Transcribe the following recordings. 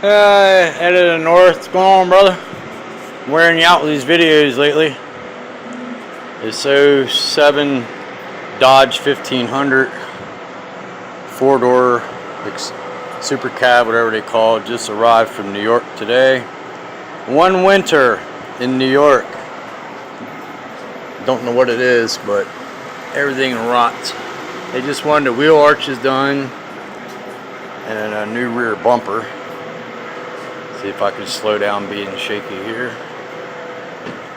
Headed to the north. What's going on, brother? I'm wearing you out with these videos lately. This '07 Dodge 1500 four-door super cab, whatever they call it, just arrived from New York today. One winter in New York. Don't know what it is, but everything rots. They just wanted the wheel arches done and a new rear bumper. See if I can slow down being shaky here.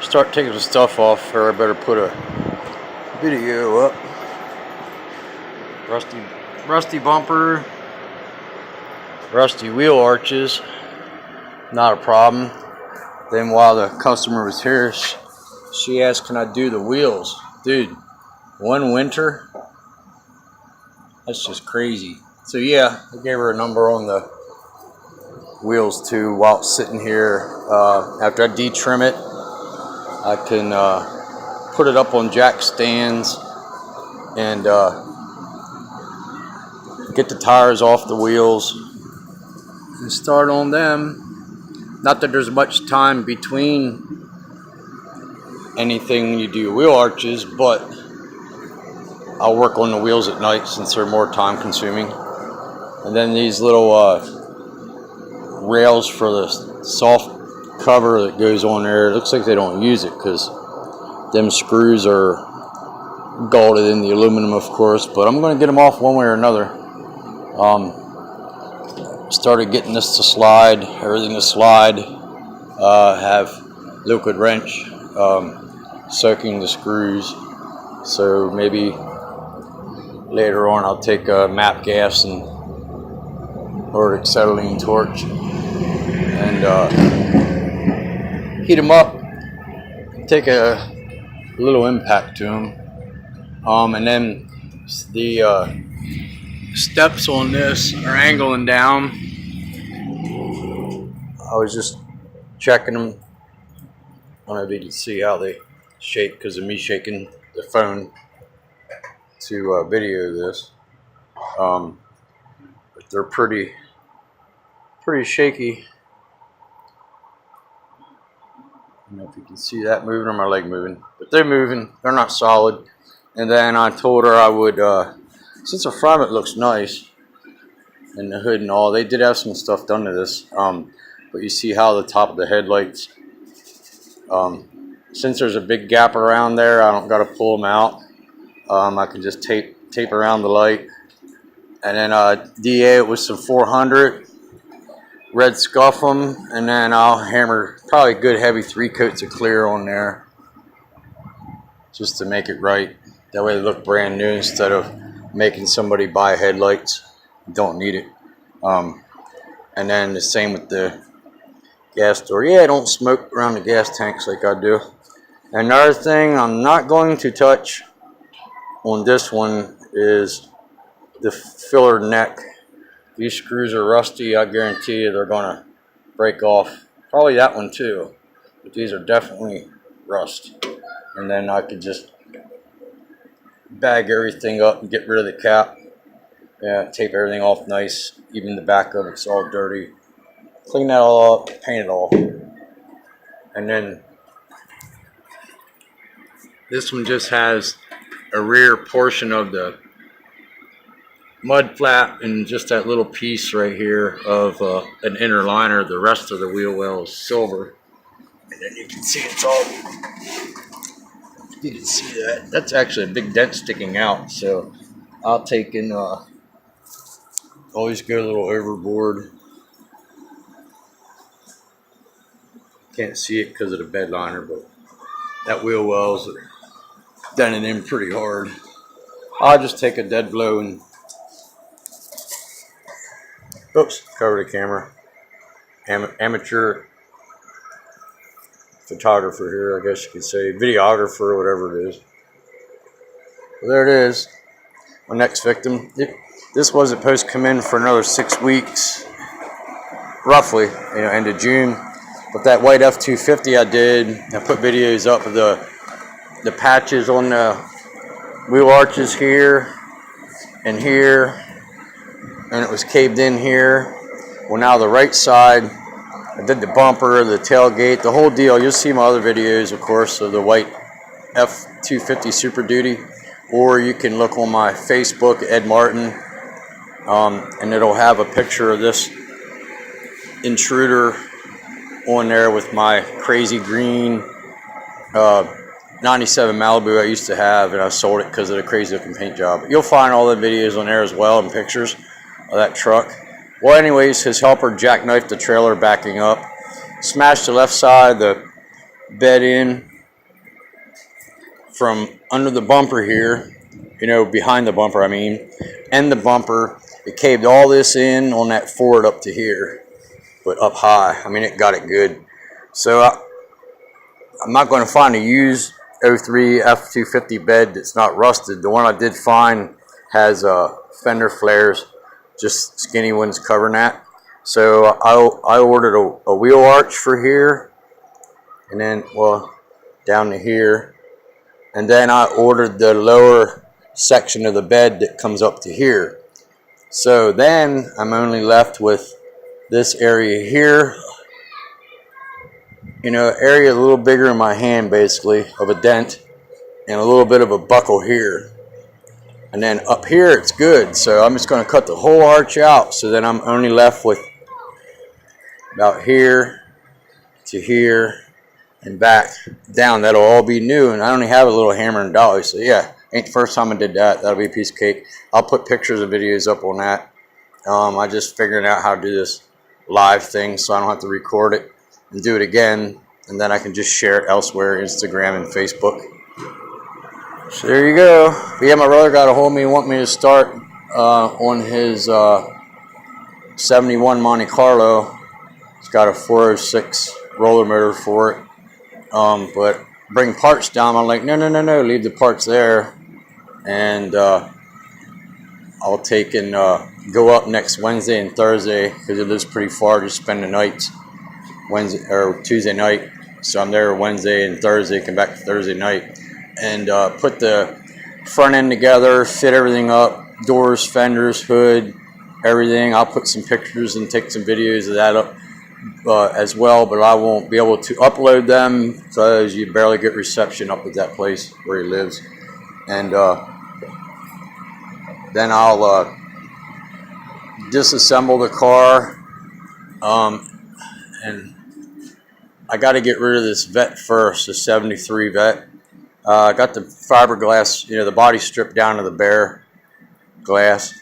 Start taking the stuff off, or I better put a video up. Rusty bumper, rusty wheel arches, not a problem. Then while the customer was here, she asked, can I do the wheels? Dude, one winter? That's just crazy. So yeah, I gave her a number on the wheels too while it's sitting here. After I de-trim it, I can put it up on jack stands and get the tires off the wheels and start on them. Not that there's much time between anything when you do wheel arches, but I'll work on the wheels at night since they're more time consuming. And then these little rails for the soft cover that goes on there, it looks like they don't use it because them screws are gilded in the aluminum, of course, but I'm going to get them off one way or another. Started getting this to slide, everything to slide. Have liquid wrench soaking the screws, so maybe later on I'll take a MAP gas or acetylene torch and heat them up, take a little impact to them, and then the steps on this are angling down. I was just checking them. I don't know if you can see how they shake because of me shaking the phone to video this. But they're pretty shaky. I don't know if you can see that moving or my leg moving, but they're moving. They're not solid. And then I told her I would, since the front of it looks nice and the hood and all, they did have some stuff done to this. But you see how the top of the headlights, since there's a big gap around there, I don't got to pull them out. I can just tape around the light. And then DA it with some 400, red scuff them, and then I'll hammer probably a good heavy 3 coats of clear on there just to make it right. That way they look brand new instead of making somebody buy headlights. You don't need it. And then the same with the gas door. Yeah, I don't smoke around the gas tanks like I do. Another thing I'm not going to touch on this one is the filler neck. These screws are rusty. I guarantee you they're going to break off. Probably that one too. But these are definitely rust. And then I could just bag everything up and get rid of the cap. Yeah, tape everything off nice. Even the back of it's all dirty. Clean that all up, paint it all. And then this one just has a rear portion of the mud flap and just that little piece right here of an inner liner. The rest of the wheel well is silver. And then you can see it's all, you can see that. That's actually a big dent sticking out. So I'll take and always go a little overboard. Can't see it because of the bed liner, but that wheel wells are dented in pretty hard. I'll just take a dead blow and oops, cover the camera. Amateur photographer here, I guess you could say, videographer, whatever it is. Well, there it is. My next victim. This was supposed to come in for another 6 weeks, roughly, end of June. But that white F-250 I did, I put videos up of the patches on the wheel arches here and here, and it was caved in here. Well, now the right side, I did the bumper, the tailgate, the whole deal. You'll see my other videos, of course, of the white F-250 Super Duty, or you can look on my Facebook, Ed Martin, and it'll have a picture of this intruder on there with my crazy green 97 Malibu I used to have, and I sold it because of the crazy looking paint job. You'll find all the videos on there as well and pictures of that truck. Well, anyways, his helper jackknifed the trailer backing up, smashed the left side of the bed in from under the bumper here, you know, behind the bumper, I mean, and the bumper. It caved all this in on that Ford up to here, but up high. I mean, it got it good. So I'm not going to find a used 03 F-250 bed that's not rusted. The one I did find has fender flares, just skinny ones covering that. So I ordered a wheel arch for here, and then, well, down to here. And then I ordered the lower section of the bed that comes up to here. So then I'm only left with this area here. You know, area a little bigger in my hand, basically, of a dent, and a little bit of a buckle here. And then up here, it's good. So I'm just going to cut the whole arch out. So then I'm only left with about here to here and back down. That'll all be new. And I only have a little hammer and dolly. So yeah, ain't the first time I did that. That'll be a piece of cake. I'll put pictures and videos up on that. I just figured out how to do this live thing so I don't have to record it and do it again, and then I can just share it elsewhere, Instagram and Facebook. So there you go. But yeah, my brother got a hold of me and want me to start on his 71 Monte Carlo. It's got a 406 roller motor for it, but bring parts down. I'm like, no, leave the parts there, and I'll take and go up next Wednesday and Thursday because it lives pretty far to spend the nights. Wednesday or Tuesday night, so I'm there Wednesday and Thursday, come back Thursday night, and put the front end together, fit everything up, doors, fenders, hood, everything. I'll put some pictures and take some videos of that up as well, but I won't be able to upload them because you barely get reception up at that place where he lives. And then I'll disassemble the car, and I got to get rid of this Vet first, the 73 Vet. I got the fiberglass, you know, the body stripped down to the bare glass.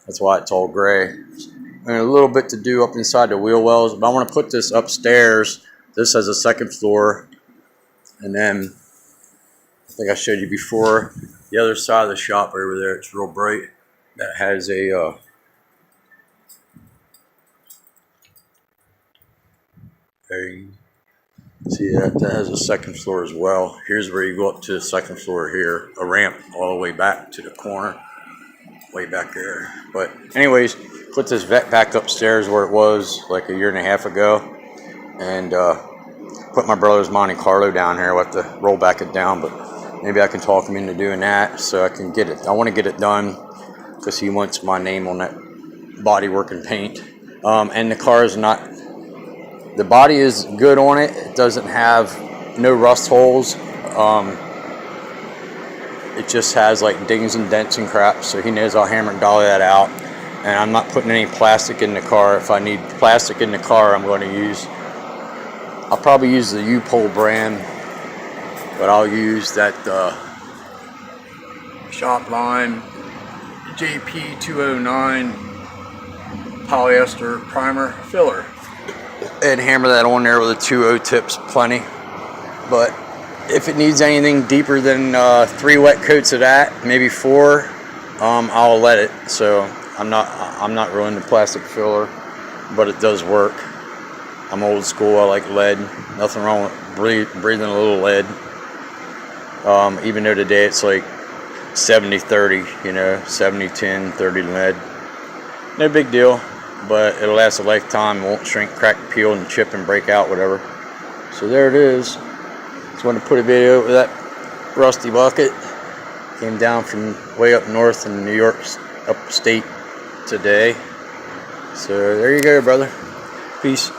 That's why it's all gray. And a little bit to do up inside the wheel wells, but I want to put this upstairs. This has a second floor, and then I think I showed you before, the other side of the shop over there, it's real bright. That has a see that has a second floor as well. Here's where you go up to the second floor here, a ramp all the way back to the corner, way back there. But anyways, put this Vet back upstairs where it was like a year and a half ago, and put my brother's Monte Carlo down here. We'll have to roll back it down, but maybe I can talk him into doing that so I can get it. I want to get it done because he wants my name on that bodywork and paint. And the car is not, the body is good on it. It doesn't have no rust holes. It just has like dings and dents and crap, so he knows I'll hammer and dolly that out. And I'm not putting any plastic in the car. If I need plastic in the car, I'm going to use, I'll probably use the U-Pole brand, but I'll use that shop line JP209 polyester primer filler, and hammer that on there with a 2.0 tips plenty. But if it needs anything deeper than 3 wet coats of that, maybe 4, I'll let it. So I'm not ruining the plastic filler, but it does work. I'm old school. I like lead. Nothing wrong with breathing a little lead. Even though today it's like 70-30, you know, 70-10, 30 lead. No big deal, but it'll last a lifetime. It won't shrink, crack, peel, and chip and break out, whatever. So there it is. Just wanted to put a video over that rusty bucket. Came down from way up north in New York, upstate today. So there you go, brother. Peace.